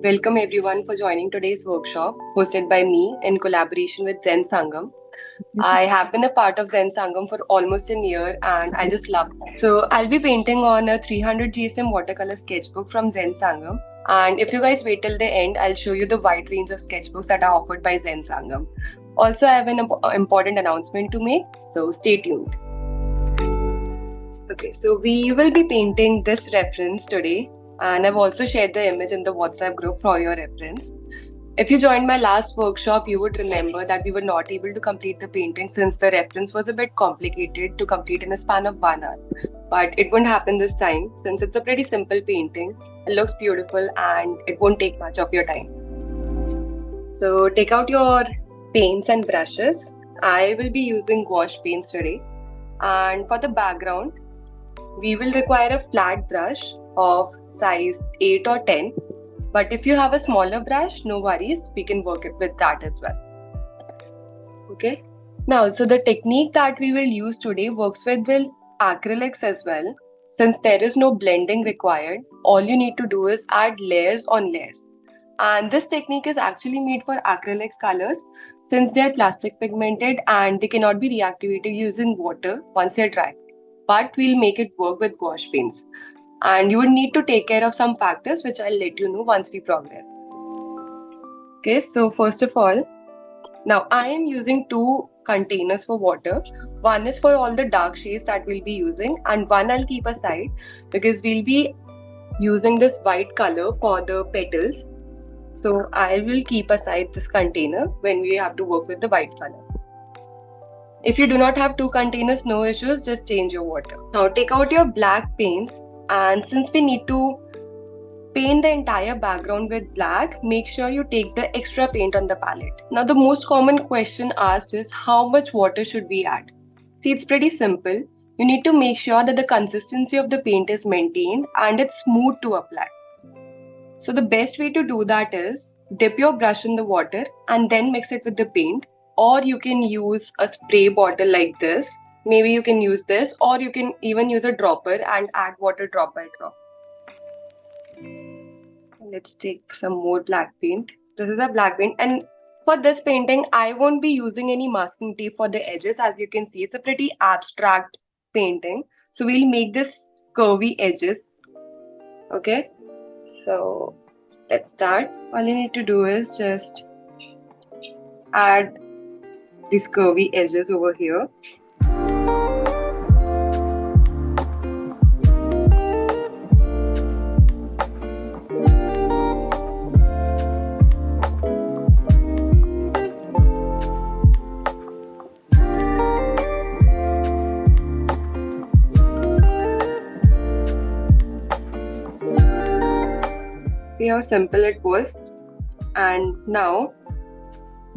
welcome everyone for joining today's workshop hosted by me in collaboration with Zen Sangam. I have been a part of Zen Sangam for almost a year and I just love it. So I'll be painting on a 300 GSM watercolor sketchbook from Zen Sangam. And if you guys wait till the end, I'll show you the wide range of sketchbooks that are offered by Zen Sangam. Also, I have an important announcement to make, so stay tuned. Okay, so we will be painting this reference today, and I've also shared the image in the WhatsApp group for your reference. If you joined my last workshop, you would remember that we were not able to complete the painting since the reference was a bit complicated to complete in a span of 1 hour. But it won't happen this time since it's a pretty simple painting. It looks beautiful and it won't take much of your time. So take out your paints and brushes. I will be using gouache paints today. And for the background, we will require a flat brush of size 8 or 10. But if you have a smaller brush, no worries, we can work it with that as well. Okay. Now, so the technique that we will use today works with acrylics as well. Since there is no blending required, all you need to do is add layers on layers. And this technique is actually made for acrylics colors since they are plastic pigmented and they cannot be reactivated using water once they're dry. But we'll make it work with gouache paints. And you would need to take care of some factors which I'll let you know once we progress. Okay, so first of all, now I am using 2 containers for water. One is for all the dark shades that we'll be using and one I'll keep aside because we'll be using this white color for the petals. So I will keep aside this container when we have to work with the white color. If you do not have 2 containers, no issues, just change your water. Now take out your black paints, and since we need to paint the entire background with black, make sure you take the extra paint on the palette. Now the most common question asked is how much water should we add? See, it's pretty simple. You need to make sure that the consistency of the paint is maintained and it's smooth to apply. So the best way to do that is dip your brush in the water and then mix it with the paint. Or you can use a spray bottle like this. Maybe you can use this, or you can even use a dropper and add water drop by drop. Let's take some more black paint. This is a black paint, and for this painting, I won't be using any masking tape for the edges. As you can see, it's a pretty abstract painting. So we'll make this curvy edges. Okay, so let's start. All you need to do is just add these curvy edges over here. See how simple it was? And now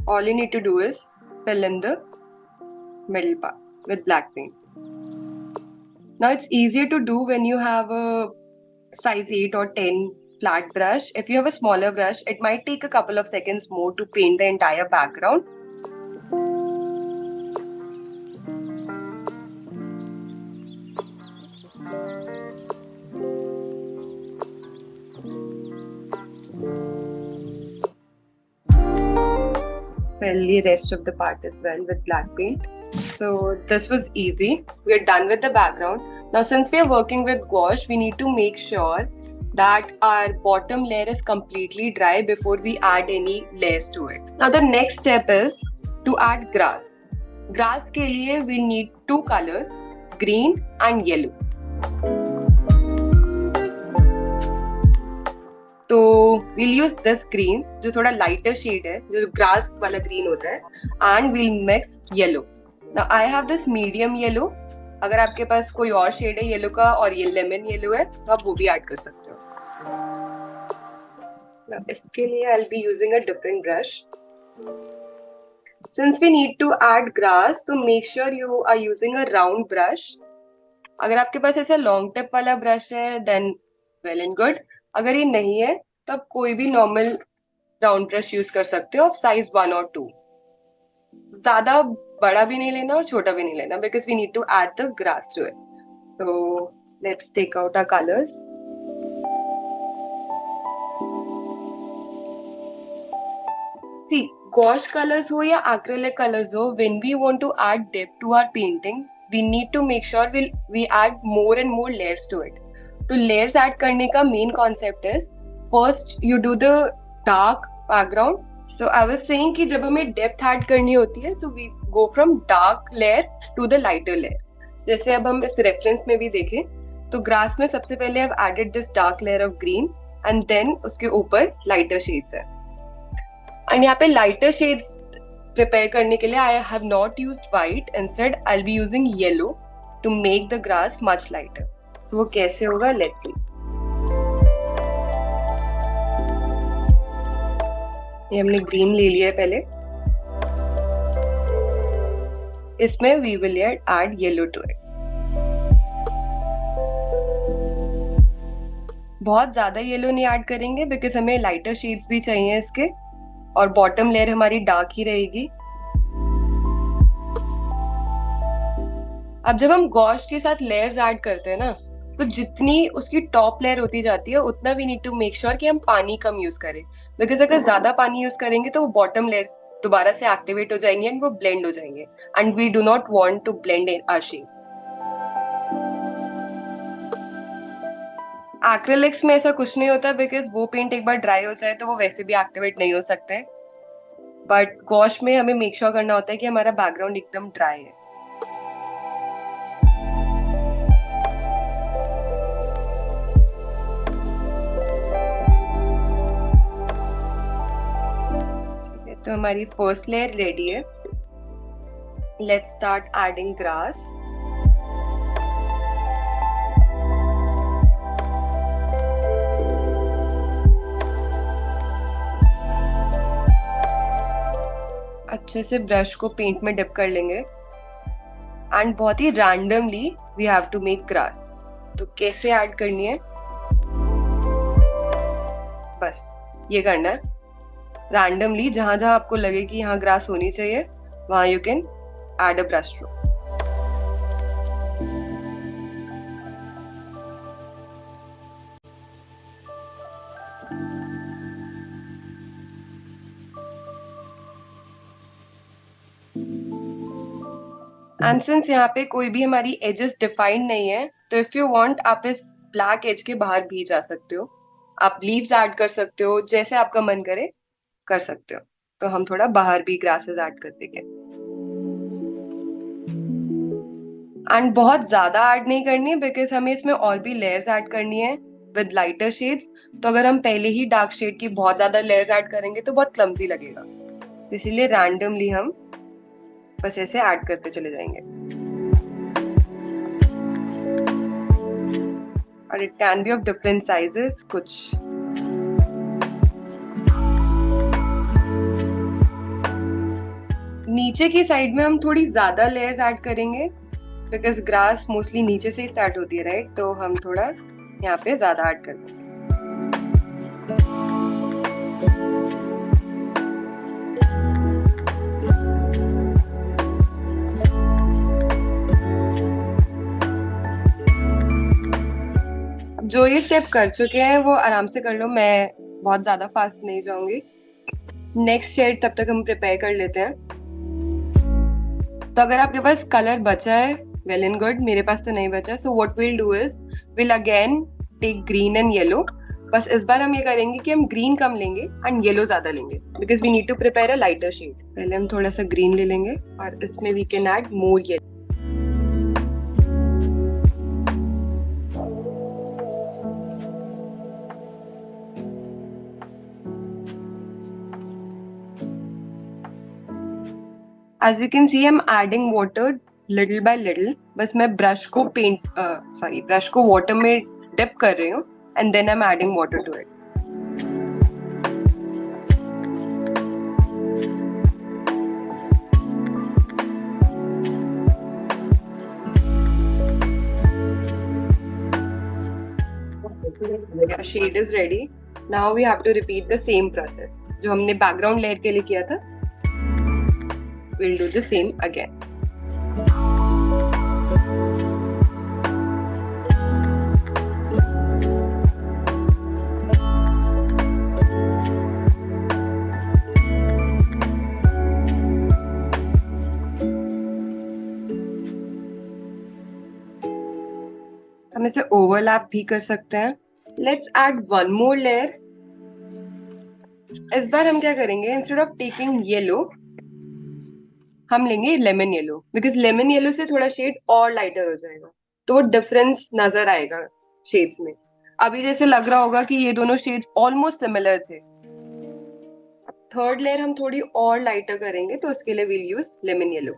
all you need to do is fill in the middle part with black paint. Now it's easier to do when you have a size 8 or 10 flat brush. If you have a smaller brush, it might take a couple of seconds more to paint the entire background. Fill the rest of the part as well with black paint. So this was easy. We're done with the background. Now since we are working with gouache, we need to make sure that our bottom layer is completely dry before we add any layers to it. Now the next step is to add grass. Grass ke liye we need 2 colors, green and yellow. तो we'll use this green जो थोड़ा lighter shade है, जो grass वाला green होता है, and we'll mix yellow. Now I have this medium yellow. अगर आपके पास कोई और shade है yellow का और ये lemon yellow है तो आप वो भी add कर सकते हो. Now इसके लिए I'll be using a different brush. Since we need to add grass, तो make sure you are using a round brush. अगर आपके पास ऐसा long tip वाला brush है, then well and good. अगर ये नहीं है तो आप कोई भी नॉर्मल राउंड ब्रश यूज कर सकते हो ऑफ साइज 1 और 2. ज्यादा बड़ा भी नहीं लेना और छोटा भी नहीं लेना because we need to add the grass to it. So let's take out our colors. See, gouache colors हो या acrylic colors हो, when we want to add depth to our painting, we need to make sure we add more and more layers to it. तो layers add करने का main concept is first you do the dark background. So I was saying कि जब हमें depth add करनी होती है, so we go from dark layer to the lighter layer. जैसे अब हम इस reference में भी देखें, तो grass में सबसे पहले I've added this dark layer of green and then उसके ऊपर lighter shades है. And यहाँ पे lighter shades prepare करने के लिए I have not used white. Instead, I'll be using yellow to make the grass much lighter. So वो कैसे होगा? Let's see. ये हमने green ले लिया है पहले. इसमें we will add yellow to it. बहुत ज़्यादा yellow नहीं add करेंगे because हमें lighter shades भी चाहिए इसके. और बॉटम लेयर हमारी डार्क ही रहेगी. अब जब हम गॉश के साथ लेयर्स ऐड करते हैं ना, तो जितनी उसकी टॉप लेयर होती जाती है उतना we need to make sure कि हम पानी कम यूज करें, बिकॉज अगर ज्यादा पानी यूज करेंगे तो वो बॉटम लेयर दोबारा से एक्टिवेट हो जाएंगे एंड वो ब्लेंड हो जाएंगे and we do not want to blend our shape. Acrylics में ऐसा कुछ नहीं होता बिकॉज वो पेंट एक बार ड्राई हो जाए तो वो वैसे भी एक्टिवेट नहीं हो सकते, बट गॉश में हमें मेक श्योर करना होता है कि हमारा बैकग्राउंड एकदम ड्राई है. ठीक है, तो हमारी फर्स्ट लेयर रेडी है. Let's start adding grass. अच्छे से ब्रश को पेंट में डिप कर लेंगे एंड बहुत ही randomly we have to make grass. तो कैसे ऐड करनी है, बस ये करना है. रैंडमली जहां जहां आपको लगे कि यहाँ ग्रास होनी चाहिए वहां you can add a brush stroke. And since यहाँ पे कोई भी हमारी एजेस डिफाइंड नहीं है, तो इफ यू वांट आप इस ब्लैक एज के बाहर भी जा सकते हो. आप लीव्स ऐड कर सकते हो, जैसे आपका मन करे कर सकते हो. तो हम थोड़ा बाहर भी ग्रासेस ऐड कर देंगे. एंड बहुत ज्यादा ऐड नहीं करनी है बिकॉज हमें इसमें और भी लेयर्स ऐड करनी है विद लाइटर शेड्स. तो अगर हम पहले ही डार्क शेड की बहुत ज्यादा लेयर्स ऐड करेंगे तो बहुत क्लमजी लगेगा. तो इसीलिए रैंडमली हम बस ऐसे ऐड करते चले जाएंगे. और it can be of different sizes. कुछ नीचे की साइड में हम थोड़ी ज्यादा लेयर्स ऐड करेंगे बिकॉज ग्रास मोस्टली नीचे से ही स्टार्ट होती है, राइट. तो हम थोड़ा यहाँ पे ज्यादा ऐड कर देंगे. जो ये स्टेप कर चुके हैं वो आराम से कर लो, मैं बहुत ज्यादा फास्ट नहीं जाऊंगी. नेक्स्ट शेड तब तक हम प्रिपेयर कर लेते हैं. तो अगर आपके पास कलर बचा है वेल एंड गुड, मेरे पास तो नहीं बचा. So what will do is will again take green and yellow. बस इस बार हम ये करेंगे कि हम ग्रीन कम लेंगे एंड येलो ज्यादा लेंगे because we need to prepare a lighter shade. पहले हम थोड़ा सा ग्रीन ले लेंगे और इसमें we can add more yellow. As you can see, I'm adding water little by little. बस मैं ब्रश को ब्रश को वाटर में डिप कर रही हूँ and then I'm adding water to it. Our shade is ready. Now we have to repeat the same process. जो हमने background layer के लिए किया था, we'll do the same again. हम इसे ओवरलैप भी कर सकते हैं. Let's add one more layer. इस बार हम क्या करेंगे, इंस्टेड ऑफ टेकिंग येलो हम लेंगे lemon yellow, because lemon yellow से थोड़ा शेड और लाइटर हो जाएगा, तो वो डिफरेंस नजर आएगा शेड्स में. अभी जैसे लग रहा होगा कि ये दोनों शेड्स ऑलमोस्ट सिमिलर थे. अब थर्ड लेयर हम थोड़ी और लाइटर करेंगे, तो उसके लिए will use lemon yellow.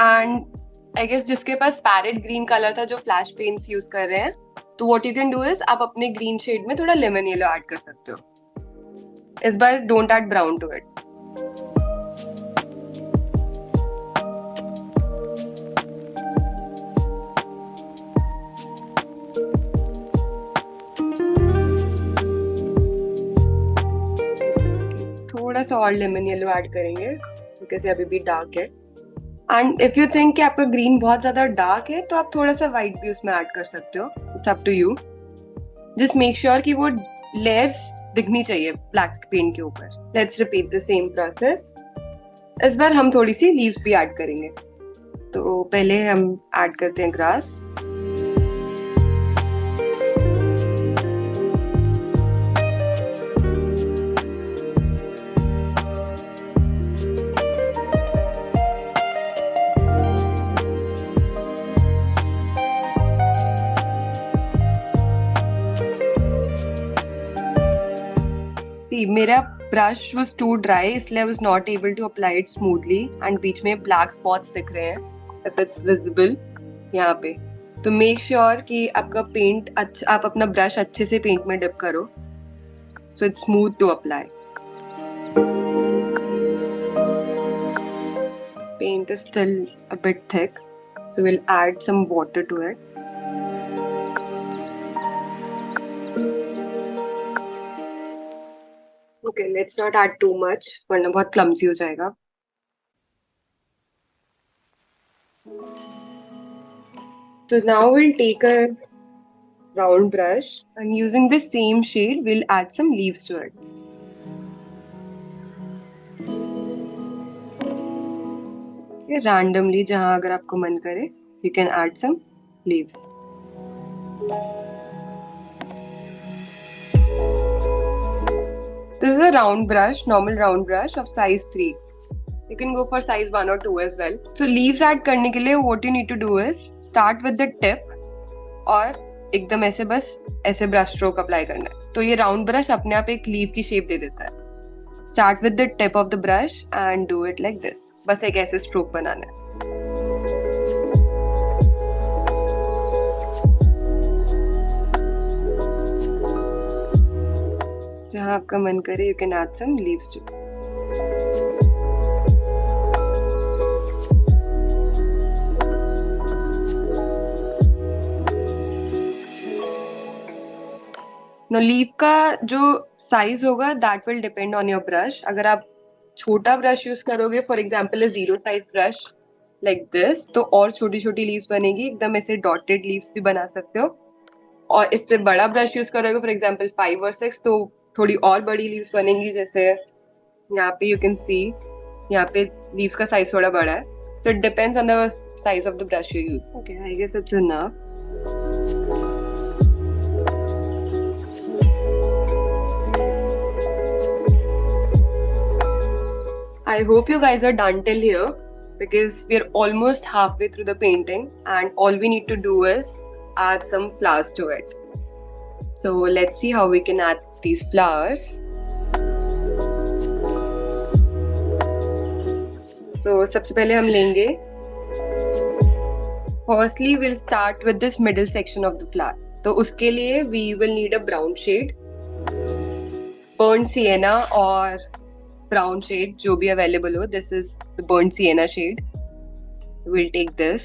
And I guess जिसके पास पैरेट ग्रीन कलर था, जो फ्लैश पेंट्स यूज कर रहे हैं, तो what you can do is आप अपने ग्रीन शेड में थोड़ा लेमन येलो ऐड कर सकते हो. इस बार don't add brown to it. थोड़ा सा और लेमन येलो ऐड करेंगे बिकॉज ये अभी भी डार्क है. एंड इफ यू थिंक कि आपका ग्रीन बहुत ज्यादा डार्क है, तो आप थोड़ा सा व्हाइट भी उसमें ऐड कर सकते हो. It's up to you. Just make sure कि वो लेयर्स दिखनी चाहिए ब्लैक पेंट के ऊपर. Let's repeat the same process. इस बार हम थोड़ी सी लीव्स भी ऐड करेंगे. तो पहले हम ऐड करते हैं ग्रास. मेरा ब्रश was too dry, इसलिए I was not able to apply it smoothly, and बीच में black spots दिख रहे हैं. If it's visible यहाँ पे, तो make sure कि आपका पेंट अच्छा, आप अपना ब्रश अच्छे से पेंट में डिप करो, so it's smooth to apply. Paint is still a bit thick, so we'll add some water to it. Okay, let's not add too much, वरना बहुत clumsy हो जाएगा. So now we'll take a round brush and using the same shade, we'll add some leaves to it. Okay, randomly जहाँ अगर आपको मन करे, you can add some leaves. This is a round brush, normal round brush of size 3. You can go for size 1 or 2 as well. So leaves add करने के लिए what you need to do is start with the tip और एकदम ऐसे बस ऐसे brush stroke apply करना है. तो ये round brush अपने आप एक leaf की shape दे देता है. Start with the tip of the brush and do it like this. बस एक ऐसे stroke बनाना है. जहाँ आपका मन करे, you can add some leaves too. Now leaf का जो size होगा, that will depend on your brush. अगर आप छोटा brush use करोगे, for example a 0 size brush like this, तो और छोटी छोटी leaves बनेगी. एकदम ऐसे dotted leaves भी बना सकते हो. और इससे बड़ा ब्रश यूज करोगे, फॉर एग्जाम्पल 5 और 6, तो थोड़ी और बड़ी लीव्स बनेंगी. जैसे यहाँ पे यू कैन सी, यहाँ पे लीव्स का साइज थोड़ा बड़ा है. So it depends on the size of the brush you use. Okay, I guess it's enough. I hope you guys are done till here, because we are almost halfway through the painting and all we need to do is add some flowers to it. So let's see how we can add these flowers. So सबसे पहले हम लेंगे, firstly we'll start with this middle section of the flower. तो उसके लिए we will need a brown shade, burnt sienna और brown shade जो भी available हो. This is the burnt sienna shade. We'll take this.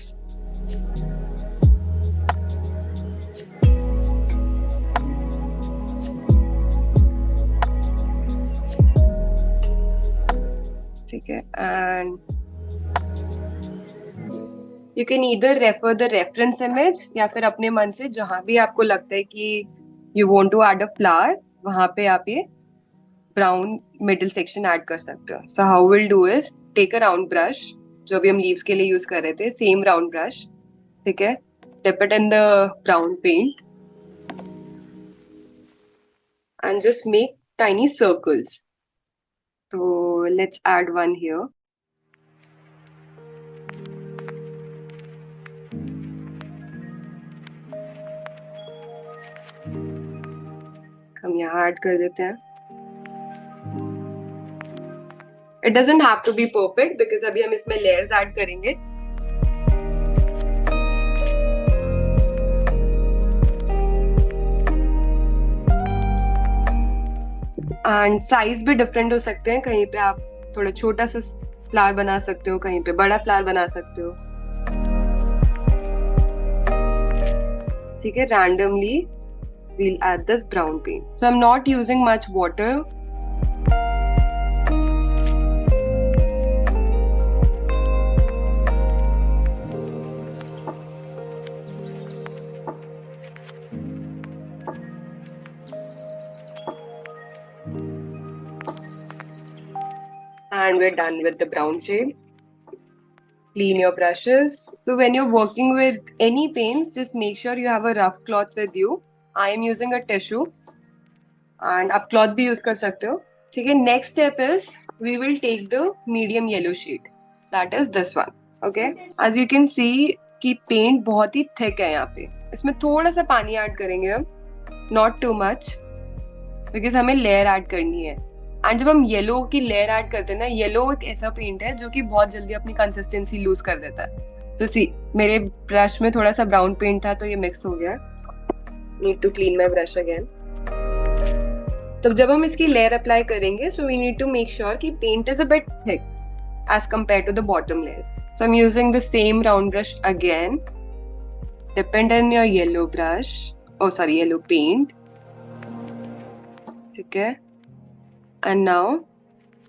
ठीक है, and you can either refer the reference image या फिर अपने मन से जहाँ भी आपको लगता है कि you want to add a flower, वहाँ पे आप ये brown middle section add कर सकते हो. So how we'll do is take a round brush जो भी हम लीव्स के लिए यूज कर रहे थे, सेम राउंड ब्रश, ठीक है. Dip it in the brown paint and just make tiny circles. So let's add one here. हम यहाँ ऐड कर देते हैं. It doesn't have to be perfect because अभी हम इसमें layers ऐड करेंगे. एंड साइज भी डिफरेंट हो सकते हैं. कहीं पे आप थोड़ा छोटा सा फ्लावर बना सकते हो, कहीं पे बड़ा फ्लावर बना सकते हो, ठीक है. Randomly we'll add this brown paint. So I'm not using much water. And we're done with the brown shade. Clean your brushes. So when you're working with any paints, just make sure you have a rough cloth with you. I am using a tissue and आप cloth भी use कर सकते हो, ठीक है. Next step is we will take the medium yellow shade. That is this one. Okay. As you can see कि paint बहुत ही thick है यहाँ पे. इसमें थोड़ा सा पानी ऐड करेंगे हम, not too much, because हमें layer ऐड करनी है. एंड जब हम येलो की लेयर ऐड करते हैं ना, येलो एक ऐसा पेंट है जो कि बहुत जल्दी अपनी कंसिस्टेंसी लूज कर देता है. तो सी मेरे ब्रश में थोड़ा सा ब्राउन पेंट था तो ये मिक्स हो गया. Need to clean my brush again. तो जब हम इसकी लेयर अप्लाई करेंगे, so we need to make sure कि paint is a bit thick as compared to the bottom layers. So I am using the same round brush again. Depend on your yellow brush, yellow paint, ठीक है. And now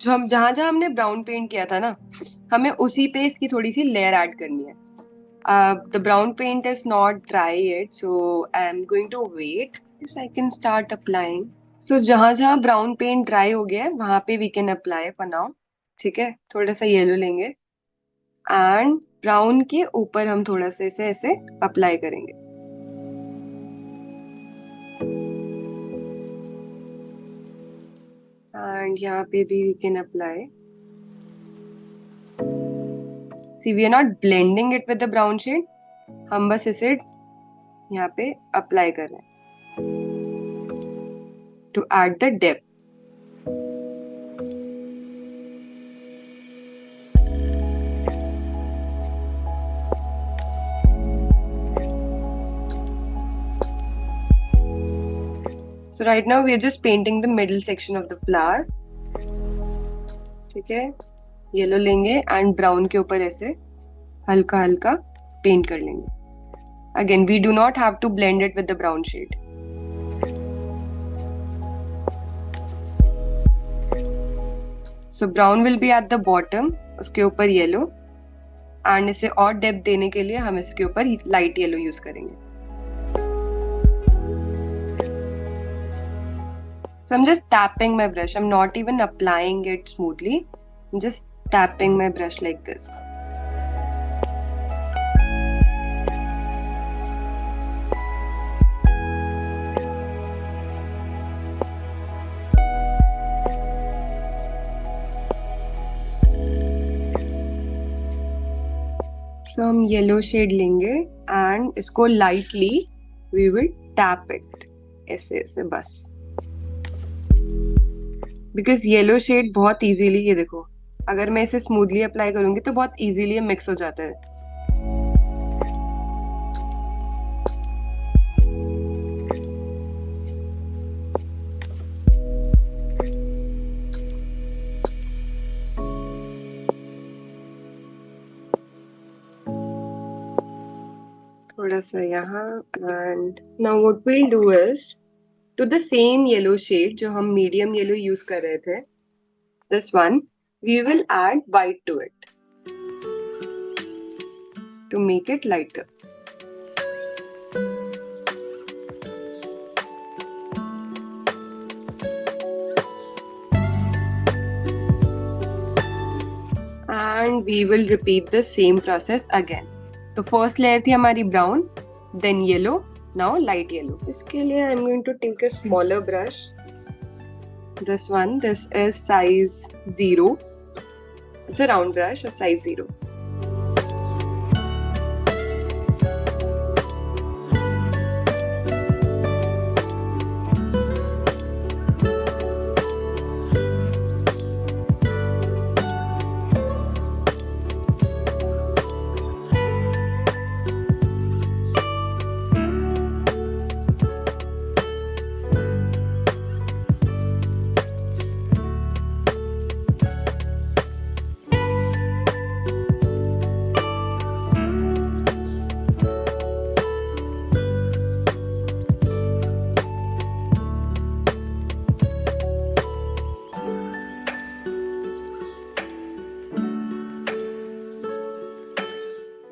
जहां हमने brown paint किया था ना, हमें उसी पे इसकी थोड़ी सी लेयर ऐड करनी है. The brown paint is not dry yet, so I am going to wait. I can start applying. So जहां ब्राउन पेंट ड्राई हो गया है वहां पे we can apply for now, ठीक है. थोड़ा सा येलो लेंगे एंड ब्राउन के ऊपर हम थोड़ा सा इसे ऐसे अप्लाई करेंगे. And यहाँ पे भी we can apply. See, we are not blending it with the brown shade. हम बस इसे यहाँ पे apply कर रहे हैं to add the depth. So right now we are just painting the middle section of the flower, ठीक है. येलो लेंगे एंड ब्राउन के ऊपर ऐसे हल्का हल्का पेंट कर लेंगे. Again we do not have to blend it with the brown shade. So brown will be at the bottom, उसके ऊपर येलो, एंड इसे और डेप्थ देने के लिए हम इसके ऊपर लाइट येलो यूज करेंगे. So I'm just tapping my brush. I'm not even applying it smoothly. I'm just tapping my brush like this. So हम yellow shade लेंगे and इसको lightly we will tap it. ऐसे ऐसे बस. Because yellow shade बहुत easily, ये देखो, अगर मैं इसे स्मूथली अप्लाई करूंगी तो बहुत इजीली मिक्स हो जाता है. थोड़ा सा यहाँ. And now what we'll do is to the same yellow shade जो हम medium yellow use कर रहे थे, this one, we will add white to it to make it lighter. And we will repeat the same process again. तो first layer थी हमारी brown, then yellow, now light yellow. इसके लिए I'm going to take a smaller brush. This one, this is size 0. It's a round brush of size 0.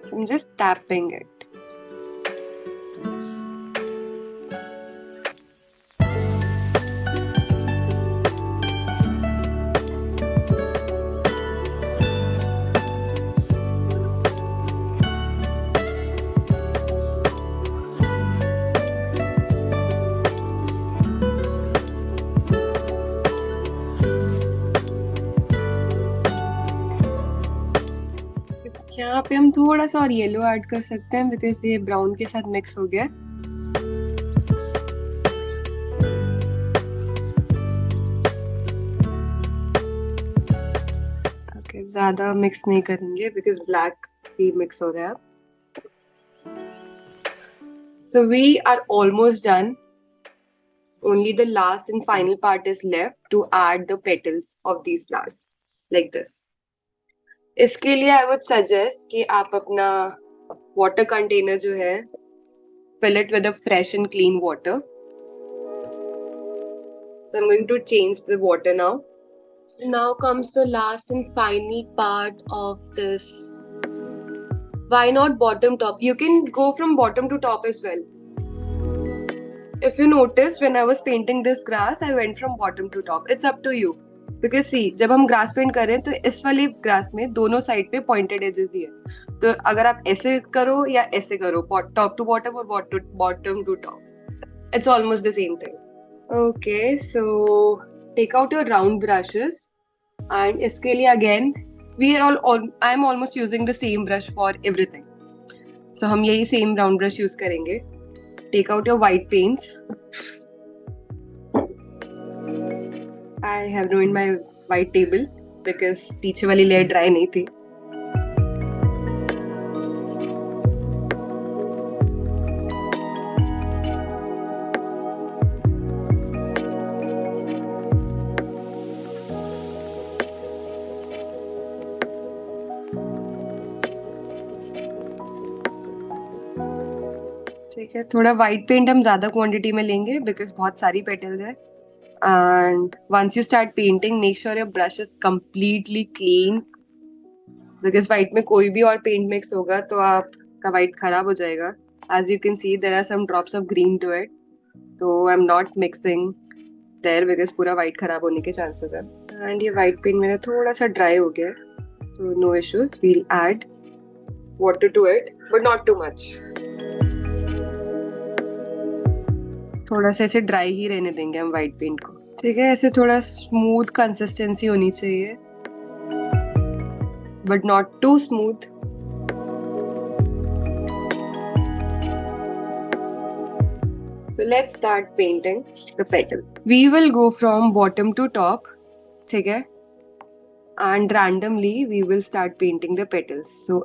So I'm just tapping it. यहाँ पे हम थोड़ा सा और येलो ऐड कर सकते हैं बिकॉज ये ब्राउन के साथ मिक्स हो गया. ओके, ज्यादा मिक्स नहीं करेंगे बिकॉज ब्लैक भी मिक्स हो रहा है अब. So we are almost done. Only the last and final part is left to add the petals of these flowers like this. इसके लिए I would suggest कि आप अपना water container जो है fill it with a fresh and clean water. So I'm going to change the water now. So now comes the last and final part of this. Why not bottom top? You can go from bottom to top as well. If you noticed, when I was painting this grass, I went from bottom to top. It's up to you. Because see, जब हम grass paint कर रहे हैं तो इस वाली grass में दोनों साइड पे पॉइंटेड एजेस दिए. तो अगर आप ऐसे करो या ऐसे करो, टॉप टू बॉटम और bottom to top, it's almost the same thing. Okay, so take out your round brushes and इसके लिए again I am almost using the same brush for everything. So हम यही सेम राउंड ब्रश यूज करेंगे. Take out your white paints. I have ruined my white table because पीछे वाली layer dry नहीं थी. ठीक है, थोड़ा वाइट पेंट हम ज्यादा क्वांटिटी में लेंगे बिकॉज बहुत सारी पेटल्स है. And once you start painting, make sure your brush is completely clean because white में कोई भी और paint mix होगा तो आपका white खराब हो जाएगा. As you can see, there are some drops of green to it, so I'm not mixing there because पूरा white खराब होने के chances है. And ये white paint मेरा थोड़ा सा dry हो गया, so no issues. We'll add water to it, but not too much. थोड़ा सा ऐसे ड्राई ही रहने देंगे हम वाइट पेंट को. ठीक है, ऐसे थोड़ा स्मूथ कंसिस्टेंसी होनी चाहिए but not too smooth. So let's start painting the petal. We will go from bottom to top. ठीक है, and randomly we will start painting the petals. So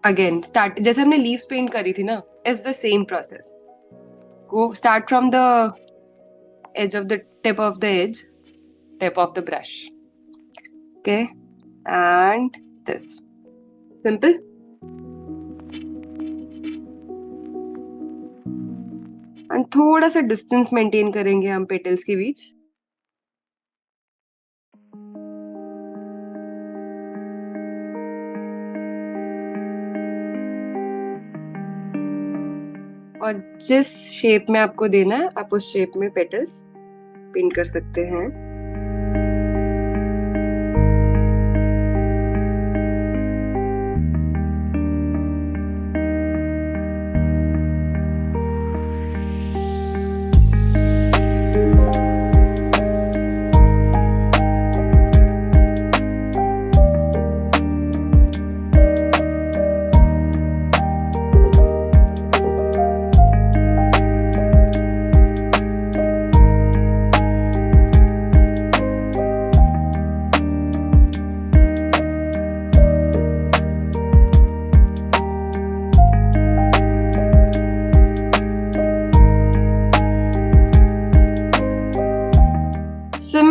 again start जैसे हमने लीव्स पेंट करी थी ना, it's the same process. Go start from the edge of the tip of the brush. Okay, and this simple. And थोड़ा सा distance maintain करेंगे हम petals के बीच. और जिस शेप में आपको देना है आप उस शेप में पेटल्स पेंट कर सकते हैं.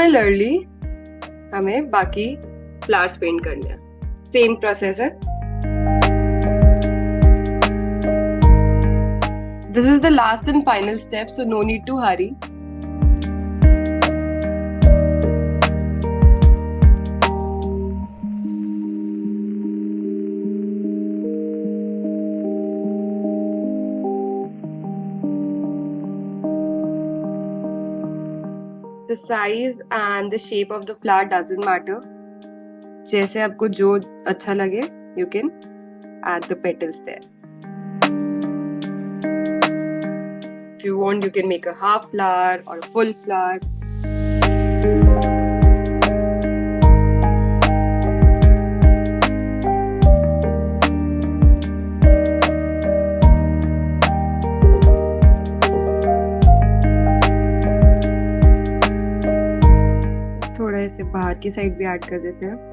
Similarly, हमें बाकी flowers paint करने हैं. Same process है. This is the last and final step, so no need to hurry. The size and the shape of the flower doesn't matter. जैसे आपको जो अच्छा लगे, you can add the petals there. If you want, you can make a half flower or a full flower. थोड़ा इसे बाहर की side भी ऐड कर देते हैं.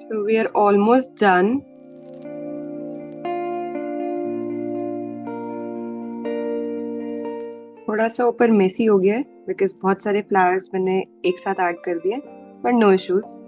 So we are almost done. थोड़ा सा ऊपर मेसी हो गया है बिकॉज बहुत सारे फ्लावर्स मैंने एक साथ ऐड कर दिए, but no issues.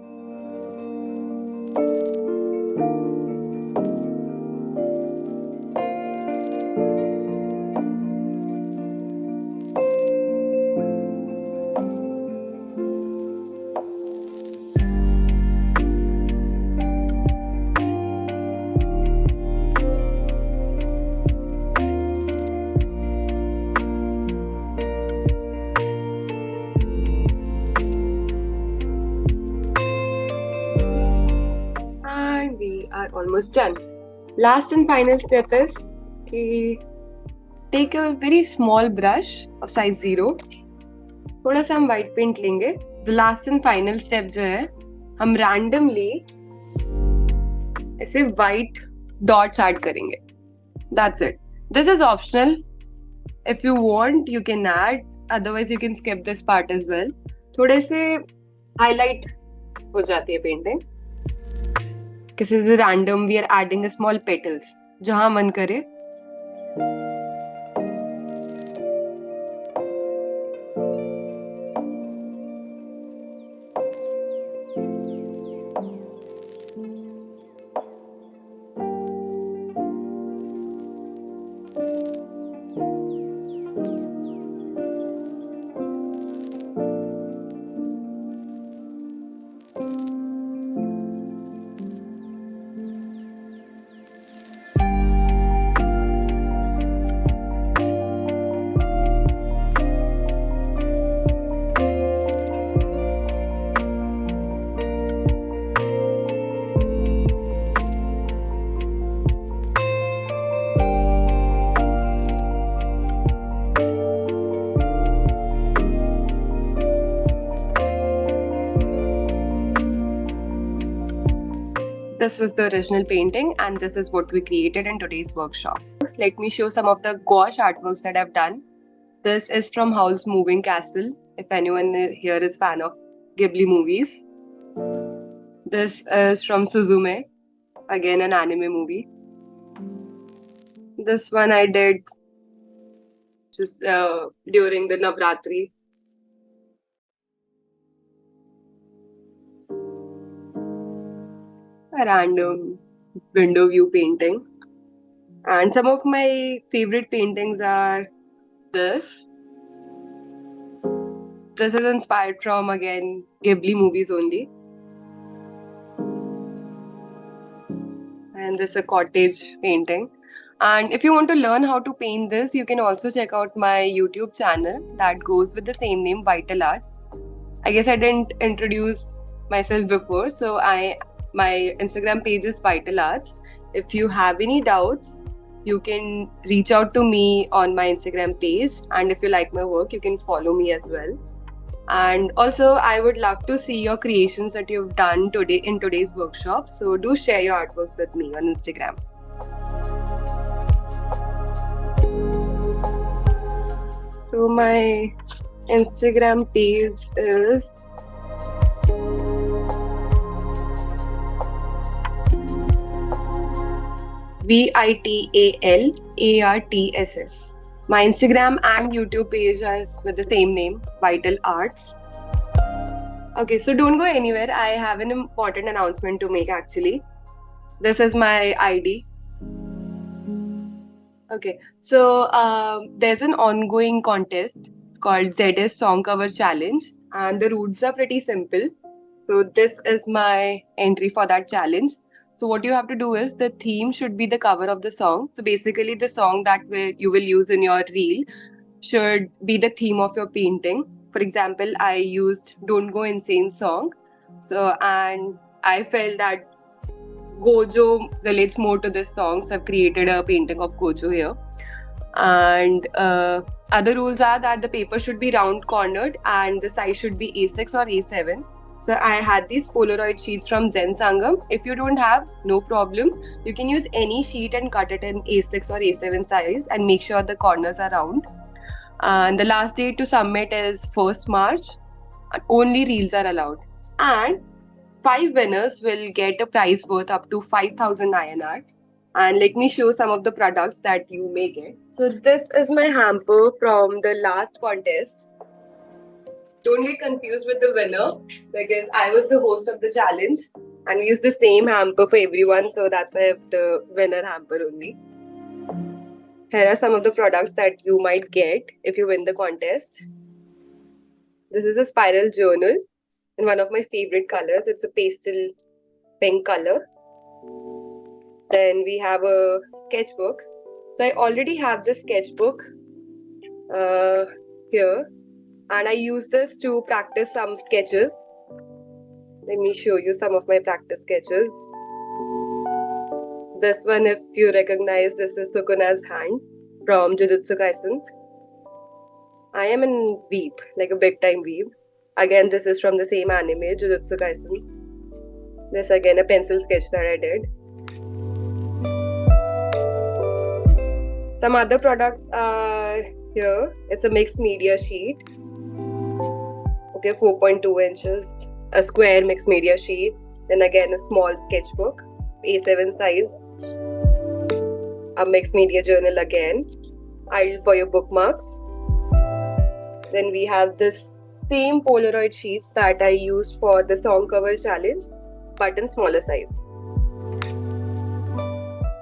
Are almost done. Last and final step is take a very small brush of size 0. थोड़ा सा हम white paint लेंगे. The last and final step जो है, हम randomly ऐसे white dots add करेंगे. That's it. This is optional. If you want, you can add. Otherwise, you can skip this part as well. थोड़े से highlight हो जाती है painting. This is random, we are adding a small petals. जहाँ मन करे. This was the original painting and this is what we created in today's workshop. Let me show some of the gouache artworks that I've done. This is from Howl's Moving Castle, if anyone here is fan of Ghibli movies. This is from Suzume, again an anime movie. This one I did just during the Navratri. A random window view painting. And some of my favorite paintings are this. this is inspired from, again, Ghibli movies only. And this is a cottage painting. And if you want to learn how to paint this, you can also check out my YouTube channel that goes with the same name, Vital Arts. I guess I didn't introduce myself before, so my Instagram page is Vital Arts. If you have any doubts, you can reach out to me on my Instagram page, and if you like my work, you can follow me as well. And also, I would love to see your creations that you've done today in today's workshop. So do share your artworks with me on Instagram. So my Instagram page is VITALARTSS. My Instagram and YouTube page is with the same name, Vital Arts. Okay, so don't go anywhere. I have an important announcement to make actually. This is my ID. Okay, so there's an ongoing contest called Zen Song Cover Challenge, and the rules are pretty simple. So this is my entry for that challenge. So what you have to do is the theme should be the cover of the song. So basically the song that you will use in your reel should be the theme of your painting. For example, I used Don't Go Insane song. So, and I felt that Gojo relates more to this song. So I've created a painting of Gojo here. And other rules are that the paper should be round cornered and the size should be A6 or A7. So I had these Polaroid sheets from Zen Sangam. If you don't have, no problem. You can use any sheet and cut it in A6 or A7 size and make sure the corners are round. And the last date to submit is 1st March. Only reels are allowed. And 5 winners will get a prize worth up to 5,000 INR. And let me show some of the products that you may get. So this is my hamper from the last contest. Don't get confused with the winner because I was the host of the challenge and we used the same hamper for everyone. So that's why I have the winner hamper only. Here are some of the products that you might get if you win the contest. This is a spiral journal in one of my favorite colors. It's a pastel pink color. Then we have a sketchbook. So I already have the sketchbook here. And I use this to practice some sketches. Let me show you some of my practice sketches. This one, if you recognize, this is Sukuna's hand from Jujutsu Kaisen. I am in weeb, like a big time weeb. Again, this is from the same anime, Jujutsu Kaisen. This again a pencil sketch that I did. Some other products are here. It's a mixed media sheet. Okay, 4.2 inches, a square mixed media sheet. Then again a small sketchbook, A7 size. A mixed media journal again, ideal for your bookmarks. Then we have this same Polaroid sheets that I used for the song cover challenge, but in smaller size.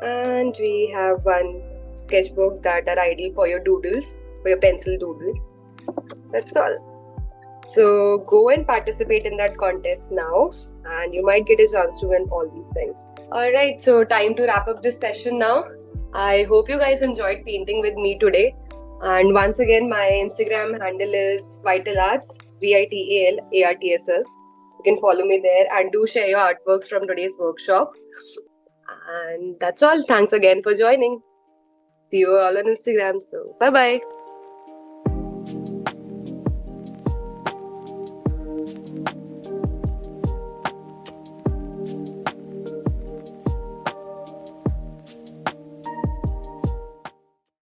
And we have one sketchbook that are ideal for your doodles, for your pencil doodles. That's all. So go and participate in that contest now and you might get a chance to win all these things. Alright, so time to wrap up this session now. I hope you guys enjoyed painting with me today. And once again, my Instagram handle is Vital Arts, VITALARTSS. You can follow me there and do share your artworks from today's workshop. And that's all. Thanks again for joining. See you all on Instagram. So bye-bye.